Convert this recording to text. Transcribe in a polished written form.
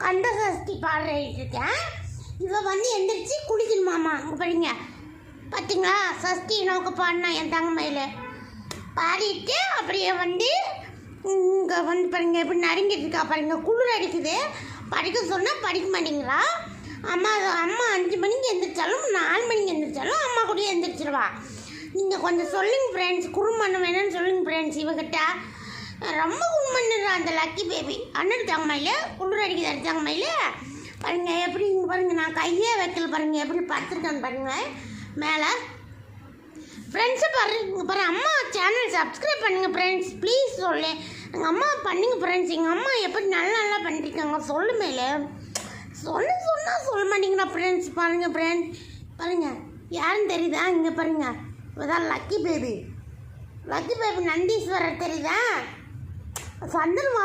கந்த சஷ்டி பாடிட்டு இருக்கேன். இவள் வந்து எந்திரிச்சு குளிக்கணுமாம்மா. அங்கே பாருங்க, பார்த்தீங்களா? சஷ்டி நோக்க பாடினா என் தங்கமையில் பாடிட்டு அப்படியே வந்து இங்கே வந்து பாருங்க எப்படி நடுங்கிட்டு இருக்கா பாருங்க. குளிர் அடிக்குது, படிக்க சொன்னால் படிக்க மாட்டேங்கிறா. அம்மா 5 மணிக்கு எந்திரிச்சாலும் 4 மணிக்கு எந்திரிச்சாலும் அம்மா கூட எந்திரிச்சிருவா. நீங்கள் கொஞ்சம் சொல்லுங்கள் ஃப்ரெண்ட்ஸ், குறும்பண்ண வேணும்னு சொல்லுங்கள் ஃப்ரெண்ட்ஸ். இவகிட்ட ரொம்ப குறும்பண்ணுறா அந்த லக்கி பேபி. அண்ணன் தங்கமையில் குளிர் அடிக்குது. தங்கமையில் பாருங்கள் எப்படி இங்கே பாருங்கள், நான் கையே வைக்கல பாருங்கள், எப்படி படுத்துருக்கேன்னு பாருங்கள் மேலே. ஃப்ரெண்ட்ஸை பாருங்க பாருங்கள், அம்மா சேனல் சப்ஸ்கிரைப் பண்ணுங்கள் ஃப்ரெண்ட்ஸ் ப்ளீஸ். சொல்லு எங்கள் அம்மா பண்ணுங்க ஃப்ரெண்ட்ஸ். எங்கள் அம்மா எப்படி நல்லா பண்ணிருக்காங்க சொல்லு மேலே. சொன்னால் சொல்ல மாட்டீங்களா ஃப்ரெண்ட்ஸ்? பாருங்கள் ஃப்ரெண்ட்ஸ், பாருங்கள் யாருன்னு தெரியுதா? இங்கே பாருங்கள், இதுதான் lucky baby. Lucky baby Nandeeswarar தெரியுதா? சந்தனம்